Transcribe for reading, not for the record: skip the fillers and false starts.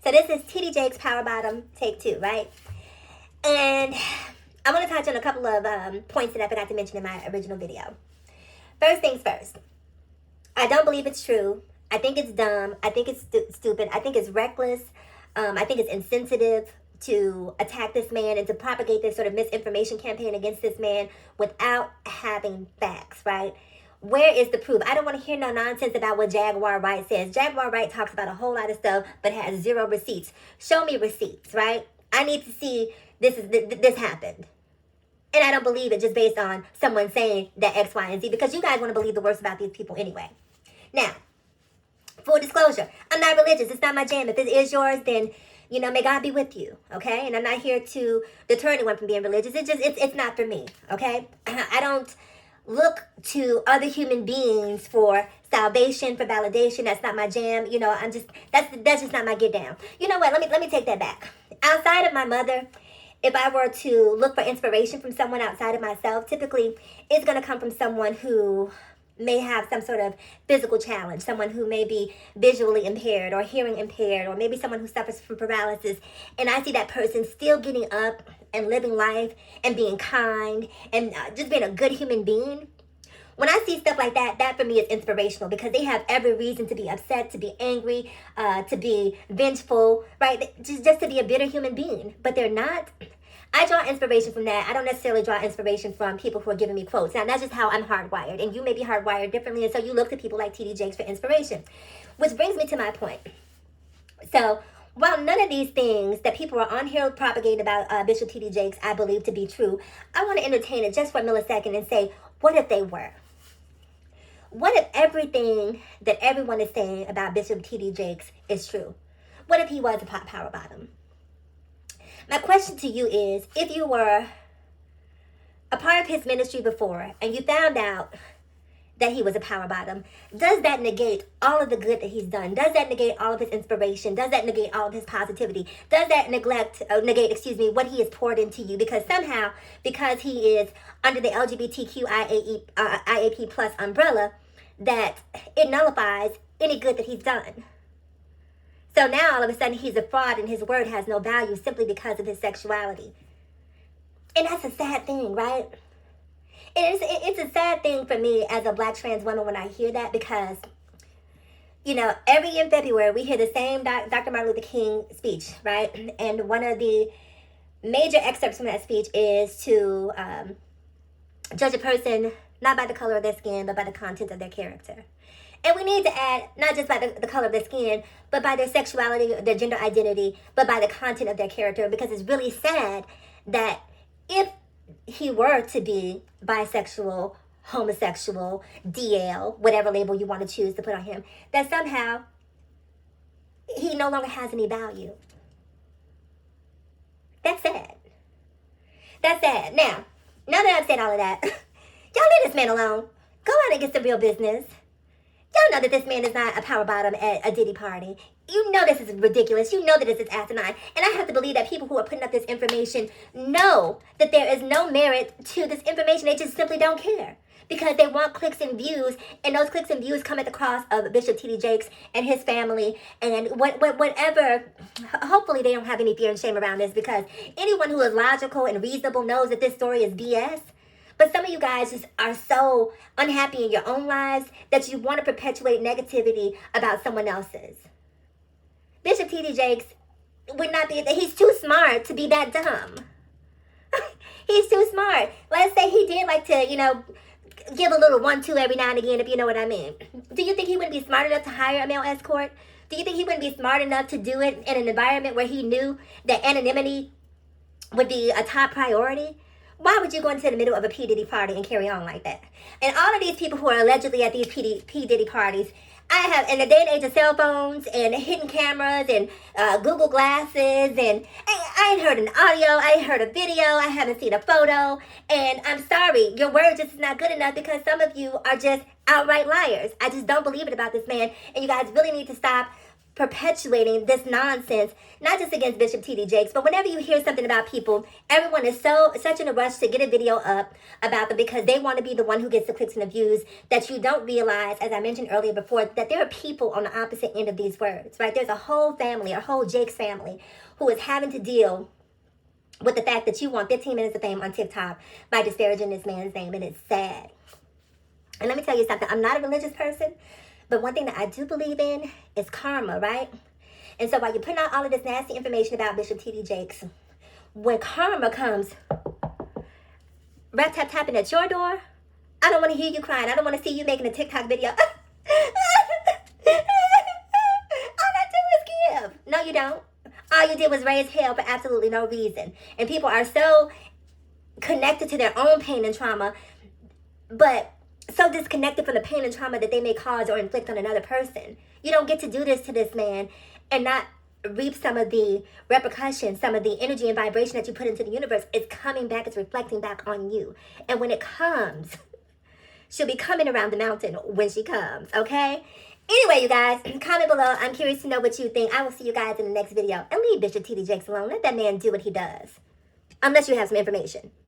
So this is TD Jakes Power Bottom Take 2, right? And I want to touch on a couple of points that I forgot to mention in my original video. First things first. I don't believe it's true. I think it's dumb. I think it's stupid. I think it's reckless. I think it's insensitive to attack this man and to propagate this sort of misinformation campaign against this man without having facts, right? Where is the proof? I don't want to hear no nonsense about what Jaguar Wright says. Jaguar Wright talks about a whole lot of stuff, but has zero receipts. Show me receipts, right? I need to see this happened. And I don't believe it just based on someone saying that X, Y, and Z, because you guys want to believe the worst about these people anyway. Now, full disclosure, I'm not religious. It's not my jam. If it is yours, then, you know, may God be with you, okay? And I'm not here to deter anyone from being religious. It's not for me, okay? I don't look to other human beings for salvation, for validation. That's not my jam. You know, that's just not my get down. You know what? Let me take that back. Outside of my mother, if I were to look for inspiration from someone outside of myself, typically it's going to come from someone who may have some sort of physical challenge, someone who may be visually impaired or hearing impaired, or maybe someone who suffers from paralysis, and I see that person still getting up and living life and being kind and just being a good human being. When I see stuff like that, that for me is inspirational, because they have every reason to be upset, to be angry, to be vengeful, right? Just to be a bitter human being, but they're not. I draw inspiration from that. I don't necessarily draw inspiration from people who are giving me quotes. Now, that's just how I'm hardwired, and you may be hardwired differently, and so you look to people like TD Jakes for inspiration. Which brings me to my point. So, while none of these things that people are on here propagating about Bishop TD Jakes I believe to be true, I want to entertain it just for a millisecond and say, what if they were? What if everything that everyone is saying about Bishop TD Jakes is true? What if he was a power bottom? My question to you is, if you were a part of his ministry before and you found out that he was a power bottom, does that negate all of the good that he's done? Does that negate all of his inspiration? Does that negate all of his positivity? Does that negate, what he has poured into you? Because somehow, because he is under the LGBTQ IAP plus umbrella, that it nullifies any good that he's done. So now all of a sudden he's a fraud and his word has no value simply because of his sexuality. And that's a sad thing, right? It's a sad thing for me as a black trans woman when I hear that, because, you know, every year in February we hear the same Dr. Martin Luther King speech, right? And one of the major excerpts from that speech is to judge a person not by the color of their skin, but by the content of their character. And we need to add, not just by the color of their skin, but by their sexuality, their gender identity, but by the content of their character. Because it's really sad that if he were to be bisexual, homosexual, DL, whatever label you want to choose to put on him, that somehow he no longer has any value. That's sad. That's sad. Now that I've said all of that, y'all leave this man alone. Go out and get some real business. Y'all know that this man is not a power bottom at a Diddy party. You know this is ridiculous. You know that this is asinine. And I have to believe that people who are putting up this information know that there is no merit to this information. They just simply don't care, because they want clicks and views, and those clicks and views come at the cost of Bishop TD Jakes and his family and whatever. Hopefully they don't have any fear and shame around this, because anyone who is logical and reasonable knows that this story is BS. But some of you guys just are so unhappy in your own lives that you want to perpetuate negativity about someone else's. Bishop TD Jakes would not be, he's too smart to be that dumb. He's too smart. Let's say he did like to, you know, give a little 1-2 every now and again, if you know what I mean. Do you think he wouldn't be smart enough to hire a male escort? Do you think he wouldn't be smart enough to do it in an environment where he knew that anonymity would be a top priority? Why would you go into the middle of a P. Diddy party and carry on like that? And all of these people who are allegedly at these P. Diddy parties, I have, in the day and age of cell phones and hidden cameras and Google glasses, and I ain't heard an audio, I ain't heard a video, I haven't seen a photo, and I'm sorry, your word just is not good enough, because some of you are just outright liars. I just don't believe it about this man, and you guys really need to stop perpetuating this nonsense, not just against Bishop T.D. Jakes, but whenever you hear something about people, everyone is such in a rush to get a video up about them because they want to be the one who gets the clicks and the views, that you don't realize, as I mentioned earlier before, that there are people on the opposite end of these words, right? There's a whole family, a whole Jakes family, who is having to deal with the fact that you want 15 minutes of fame on TikTok by disparaging this man's name, and it's sad. And let me tell you something, I'm not a religious person, but one thing that I do believe in is karma, right? And so while you're putting out all of this nasty information about Bishop T.D. Jakes, when karma comes, tapping at your door, I don't want to hear you crying. I don't want to see you making a TikTok video. All I do is give. No, you don't. All you did was raise hell for absolutely no reason. And people are so connected to their own pain and trauma, but so disconnected from the pain and trauma that they may cause or inflict on another person. You don't get to do this to this man and not reap some of the repercussions, some of the energy and vibration that you put into the universe. It's coming back, it's reflecting back on you. And when it comes, she'll be coming around the mountain when she comes, okay? Anyway, you guys, comment below. I'm curious to know what you think. I will see you guys in the next video. And leave Bishop T.D. Jakes alone. Let that man do what he does. Unless you have some information.